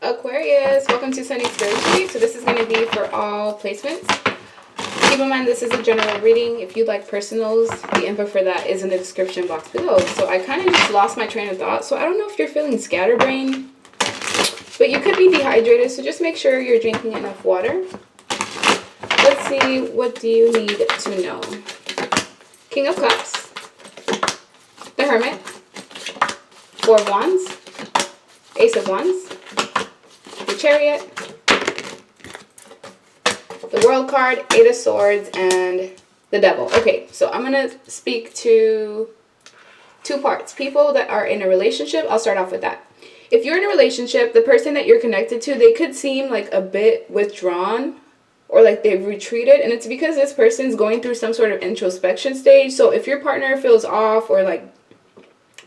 Aquarius, welcome to Sunny Spiritually. So this is going to be for all placements. Keep in mind this is a general reading. If you'd like personals, the info for that is in the description box below. So I kind of just lost my train of thought. So I don't know if you're feeling scatterbrained, but you could be dehydrated. So just make sure you're drinking enough water. Let's see, what do you need to know? King of Cups, the Hermit, Four of Wands, Ace of Wands, the Chariot, the World card, Eight of Swords, and the Devil. Okay, so I'm going to speak to two parts. People that are in a relationship, I'll start off with that. If you're in a relationship, the person that you're connected to, they could seem like a bit withdrawn or like they've retreated, and it's because this person's going through some sort of introspection stage. So if your partner feels off or like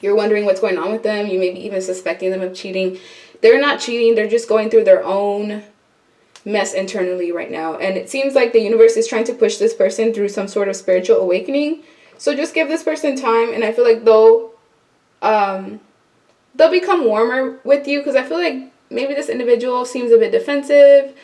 you're wondering what's going on with them, you may be even suspecting them of cheating. They're not cheating, they're just going through their own mess internally right now. And it seems like the universe is trying to push this person through some sort of spiritual awakening. So just give this person time, and I feel like they'll become warmer with you, because I feel like maybe this individual seems a bit defensive.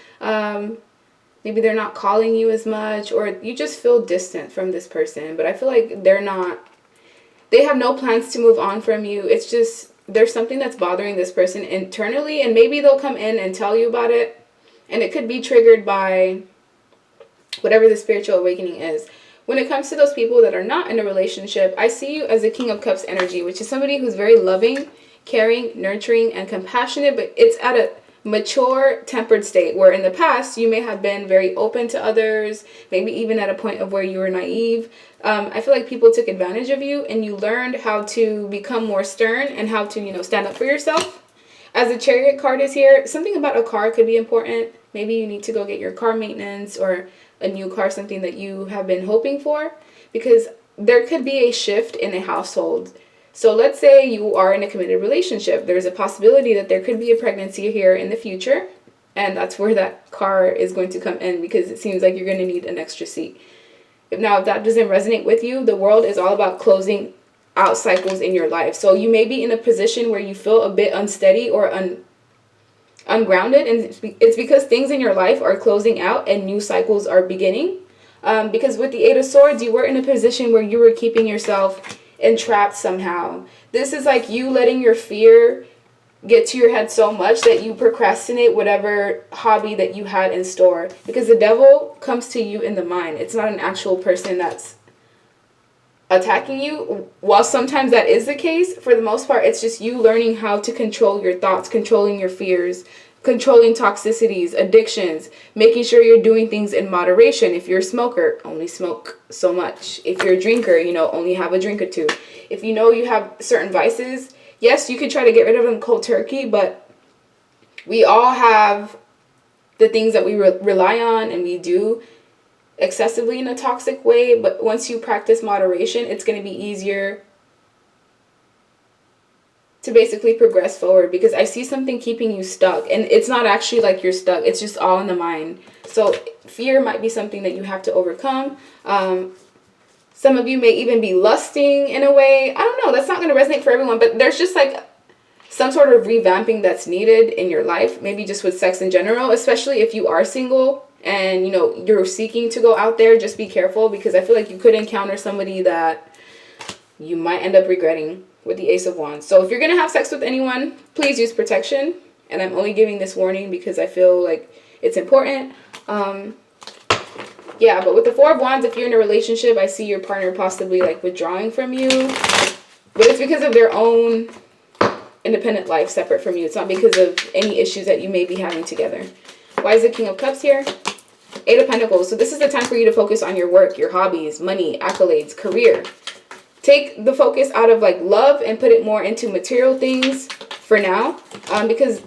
Maybe they're not calling you as much, or you just feel distant from this person. But I feel like they have no plans to move on from you. It's just there's something that's bothering this person internally, and maybe they'll come in and tell you about it, and it could be triggered by whatever the spiritual awakening is. When it comes to those people that are not in a relationship, I see you as a King of Cups energy, which is somebody who's very loving, caring, nurturing, and compassionate, but it's at a mature, tempered state, where in the past you may have been very open to others, maybe even at a point of where you were naive. I feel like people took advantage of you, and you learned how to become more stern and how to, stand up for yourself. As the Chariot card is here, something about a car could be important. Maybe you need to go get your car maintenance or a new car, something that you have been hoping for, because there could be a shift in a household. So let's say you are in a committed relationship. There's a possibility that there could be a pregnancy here in the future, and that's where that car is going to come in, because it seems like you're going to need an extra seat. If that doesn't resonate with you, the world is all about closing out cycles in your life. So you may be in a position where you feel a bit unsteady or ungrounded, and it's because things in your life are closing out and new cycles are beginning. Because with the Eight of Swords, you were in a position where you were keeping yourself entrapped somehow. This is like you letting your fear get to your head so much that you procrastinate whatever hobby that you had in store, because the Devil comes to you in the mind. It's not an actual person that's attacking you. While sometimes that is the case, for the most part it's just you learning how to control your thoughts, controlling your fears, controlling toxicities, addictions, making sure you're doing things in moderation. If you're a smoker, only smoke so much. If you're a drinker, only have a drink or two. If you have certain vices, yes, you could try to get rid of them cold turkey, but we all have the things that we rely on, and we do excessively in a toxic way. But once you practice moderation, it's going to be easier to basically progress forward, because I see something keeping you stuck, and it's not actually like you're stuck. It's just all in the mind. So fear might be something that you have to overcome. Some of you may even be lusting in a way. I don't know. That's not going to resonate for everyone, but there's just like some sort of revamping that's needed in your life, maybe just with sex in general, especially if you are single and, you're seeking to go out there. Just be careful, because I feel like you could encounter somebody that you might end up regretting with the Ace of Wands. So if you're going to have sex with anyone, please use protection. And I'm only giving this warning because I feel like it's important. Yeah, but with the Four of Wands, if you're in a relationship, I see your partner possibly like withdrawing from you. But it's because of their own independent life separate from you. It's not because of any issues that you may be having together. Why is the King of Cups here? Eight of Pentacles. So this is the time for you to focus on your work, your hobbies, money, accolades, career. Take the focus out of like love and put it more into material things for now. Because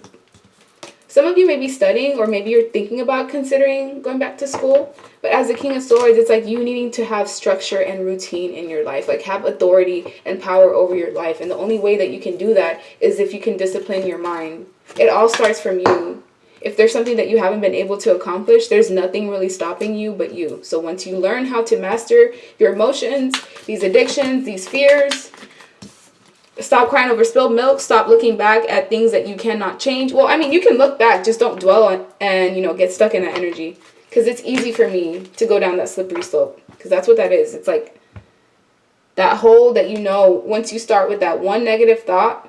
some of you may be studying, or maybe you're thinking about considering going back to school. But as the King of Swords, it's like you needing to have structure and routine in your life. Like have authority and power over your life. And the only way that you can do that is if you can discipline your mind. It all starts from you. If there's something that you haven't been able to accomplish, there's nothing really stopping you but you. So once you learn how to master your emotions, these addictions, these fears, Stop crying over spilled milk. Stop looking back at things that you cannot change. Well, I mean, you can look back, just don't dwell on and, you know, get stuck in that energy. Because it's easy for me to go down that slippery slope. Because that's what that is. It's like that hole that, you know, once you start with that one negative thought,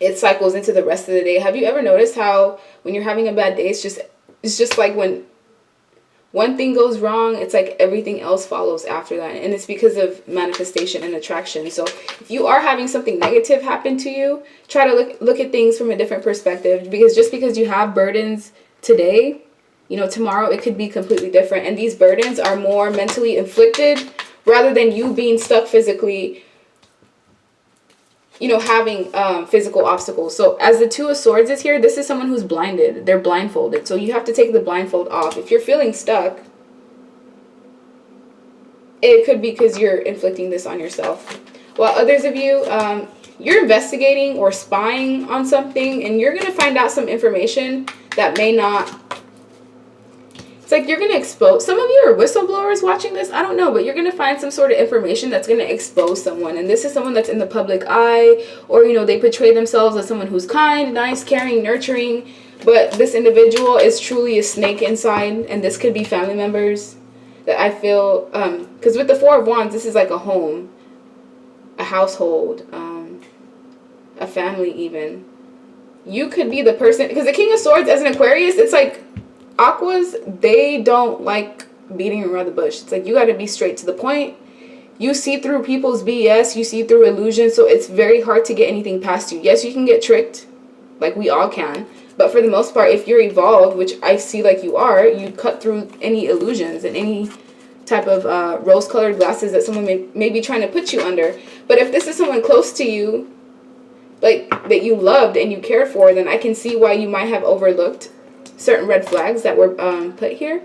it cycles into the rest of the day. Have you ever noticed how when you're having a bad day, it's just like when one thing goes wrong, it's like everything else follows after that. And it's because of manifestation and attraction. So if you are having something negative happen to you, try to look at things from a different perspective. Because just because you have burdens today, you know, tomorrow it could be completely different. And these burdens are more mentally inflicted rather than you being stuck physically, you know, having physical obstacles. So as the Two of Swords is here, this is someone who's blinded. They're blindfolded. So you have to take the blindfold off. If you're feeling stuck, it could be because you're inflicting this on yourself. While others of you, you're investigating or spying on something, and you're going to find out some information that may not... It's like you're going to expose... Some of you are whistleblowers watching this. I don't know, but you're going to find some sort of information that's going to expose someone. And this is someone that's in the public eye, or, you know, they portray themselves as someone who's kind, nice, caring, nurturing. But this individual is truly a snake inside, and this could be family members that I feel... Because with the Four of Wands, this is like a home, a household, a family even. You could be the person... Because the King of Swords as an Aquarius, it's like... Aquas, they don't like beating around the bush. It's like you got to be straight to the point. You see through people's BS. You see through illusion. So it's very hard to get anything past you. Yes, you can get tricked. Like we all can. But for the most part, if you're evolved, which I see like you are, you cut through any illusions and any type of rose-colored glasses that someone may be trying to put you under. But if this is someone close to you, like that you loved and you cared for, then I can see why you might have overlooked certain red flags that were put here.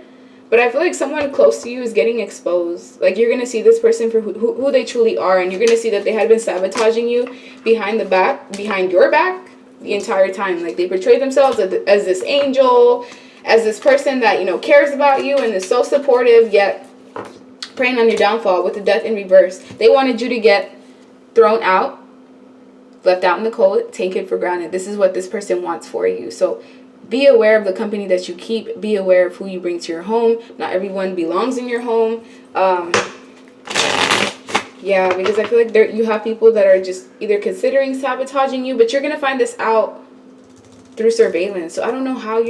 But I feel like someone close to you is getting exposed. Like you're going to see this person for who they truly are, and you're going to see that they had been sabotaging you behind your back the entire time. Like they portray themselves as this angel, as this person that, you know, cares about you and is so supportive, yet preying on your downfall with the Death in reverse. They wanted you to get thrown out, left out in the cold, taken for granted. This is what this person wants for you. So be aware of the company that you keep. Be aware of who you bring to your home. Not everyone belongs in your home. Yeah, because I feel like you have people that are just either considering sabotaging you, but you're going to find this out through surveillance. So I don't know how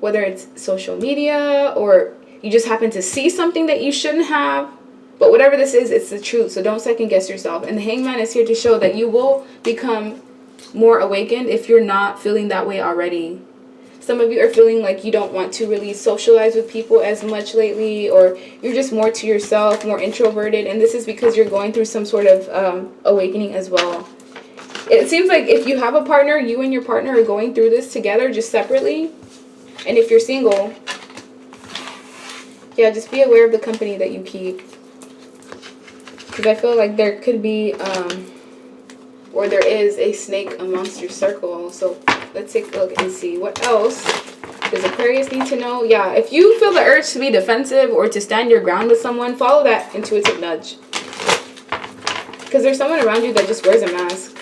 whether it's social media or you just happen to see something that you shouldn't have. But whatever this is, it's the truth. So don't second guess yourself. And the Hangman is here to show that you will become more awakened if you're not feeling that way already. Some of you are feeling like you don't want to really socialize with people as much lately, or you're just more to yourself, more introverted, and this is because you're going through some sort of awakening as well. It seems like if you have a partner, you and your partner are going through this together, just separately. And if you're single, yeah, just be aware of the company that you keep. Because I feel like there could be, or there is a snake amongst your circle. So let's take a look and see what else does Aquarius need to know. Yeah, if you feel the urge to be defensive or to stand your ground with someone, follow that intuitive nudge. Because there's someone around you that just wears a mask.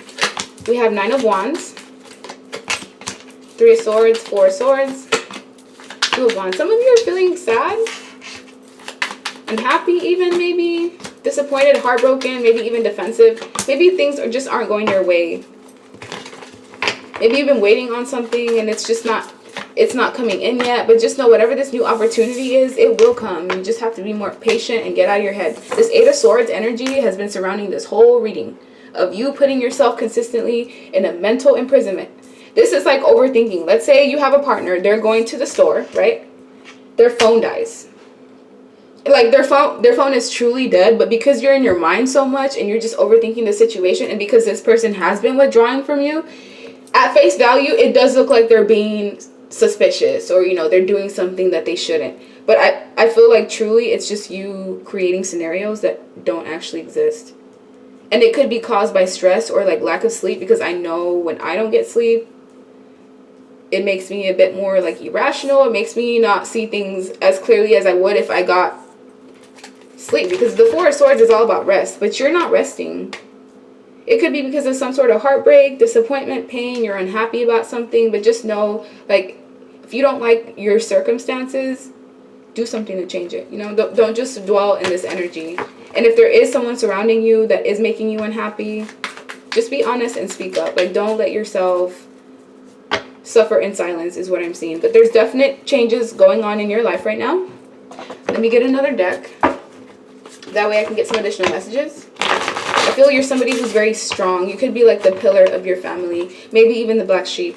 We have 9 of Wands, 3 of Swords, 4 of Swords, 2 of Wands. Some of you are feeling sad, unhappy even, maybe disappointed, heartbroken, maybe even defensive. Maybe things just aren't going your way. Maybe you've been waiting on something and it's not coming in yet. But just know whatever this new opportunity is, it will come. You just have to be more patient and get out of your head. This 8 of Swords energy has been surrounding this whole reading of you putting yourself consistently in a mental imprisonment. This is like overthinking. Let's say you have a partner. They're going to the store, right? Their phone dies. Like their phone is truly dead, but because you're in your mind so much and you're just overthinking the situation, and because this person has been withdrawing from you, at face value, it does look like they're being suspicious, or, you know, they're doing something that they shouldn't. But I feel like truly it's just you creating scenarios that don't actually exist. And it could be caused by stress or like lack of sleep, because I know when I don't get sleep, it makes me a bit more like irrational. It makes me not see things as clearly as I would if I got sleep, because the 4 of Swords is all about rest, but you're not resting. It could be because of some sort of heartbreak, disappointment, pain, you're unhappy about something, but just know, like, if you don't like your circumstances, do something to change it. You know, don't just dwell in this energy. And if there is someone surrounding you that is making you unhappy, just be honest and speak up. Like, don't let yourself suffer in silence is what I'm seeing. But there's definite changes going on in your life right now. Let me get another deck. That way I can get some additional messages. I feel you're somebody who's very strong. You could be like the pillar of your family. Maybe even the black sheep.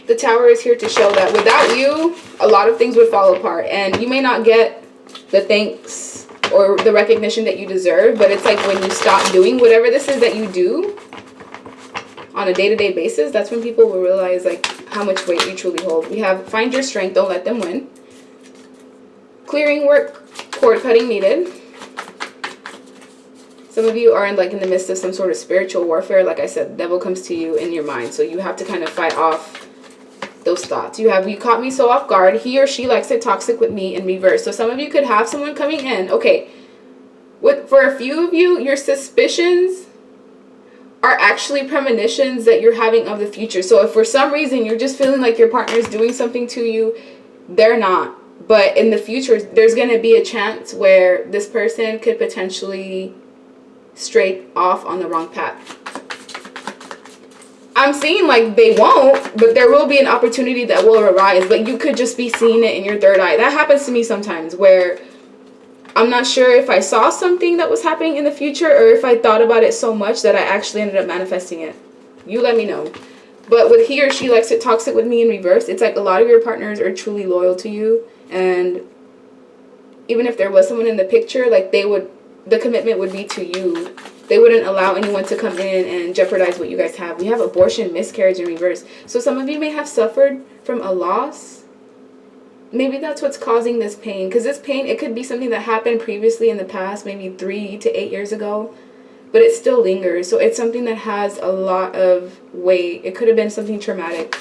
The Tower is here to show that without you, a lot of things would fall apart. And you may not get the thanks or the recognition that you deserve. But it's like when you stop doing whatever this is that you do on a day-to-day basis, that's when people will realize like how much weight you truly hold. We have find your strength, don't let them win. Clearing work, cord cutting needed. Some of you are in the midst of some sort of spiritual warfare. Like I said, the devil comes to you in your mind. So you have to kind of fight off those thoughts. You caught me so off guard. He or she likes it toxic with me in reverse. So some of you could have someone coming in. Okay. For a few of you, your suspicions are actually premonitions that you're having of the future. So if for some reason you're just feeling like your partner is doing something to you, they're not. But in the future, there's going to be a chance where this person could potentially stray off on the wrong path. I'm seeing like they won't, but there will be an opportunity that will arise. But you could just be seeing it in your third eye. That happens to me sometimes where I'm not sure if I saw something that was happening in the future or if I thought about it so much that I actually ended up manifesting it. You let me know. But with he or she likes it toxic with me in reverse, it's like a lot of your partners are truly loyal to you. And even if there was someone in the picture, like the commitment would be to you. They wouldn't allow anyone to come in and jeopardize what you guys have. We have abortion, miscarriage in reverse. So some of you may have suffered from a loss. Maybe that's what's causing this pain. Because this pain, it could be something that happened previously in the past, maybe 3 to 8 years ago. But it still lingers. So it's something that has a lot of weight. It could have been something traumatic.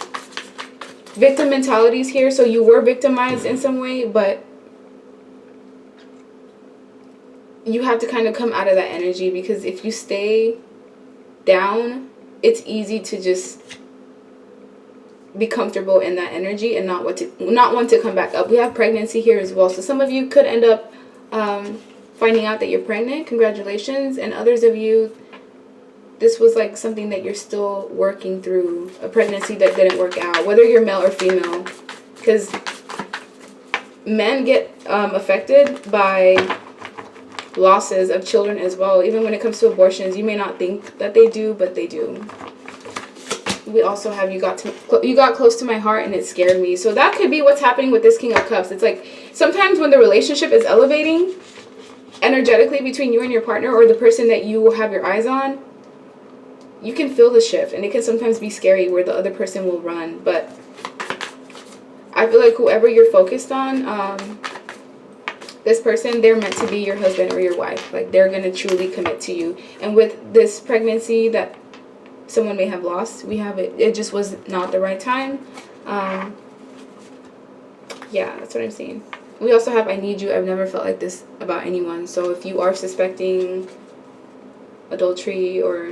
Victim mentality is here. So you were victimized in some way, but you have to kind of come out of that energy, because if you stay down, it's easy to just be comfortable in that energy and not want to come back up. We have pregnancy here as well. So some of you could end up finding out that you're pregnant. Congratulations. And others of you, this was like something that you're still working through, a pregnancy that didn't work out, whether you're male or female, because men get affected by losses of children as well. Even when it comes to abortions, you may not think that they do, but they do. We also have you got close to my heart and it scared me. So that could be what's happening with this King of Cups. It's like sometimes when the relationship is elevating energetically between you and your partner, or the person that you have your eyes on, you can feel the shift, and it can sometimes be scary where the other person will run. But I feel like whoever you're focused on, this person, they're meant to be your husband or your wife. Like, they're going to truly commit to you. And with this pregnancy that someone may have lost, we have it just was not the right time. Yeah, that's what I'm seeing. We also have I need you. I've never felt like this about anyone. So if you are suspecting adultery or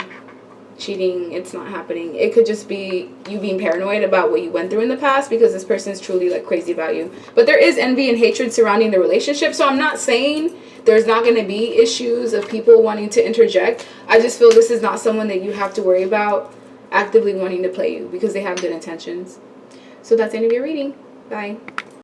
cheating, it's not happening. It could just be you being paranoid about what you went through in the past, because this person is truly like crazy about you. But there is envy and hatred surrounding the relationship. So I'm not saying there's not going to be issues of people wanting to interject. I just feel this is not someone that you have to worry about actively wanting to play you, because they have good intentions. So that's the end of your reading. Bye.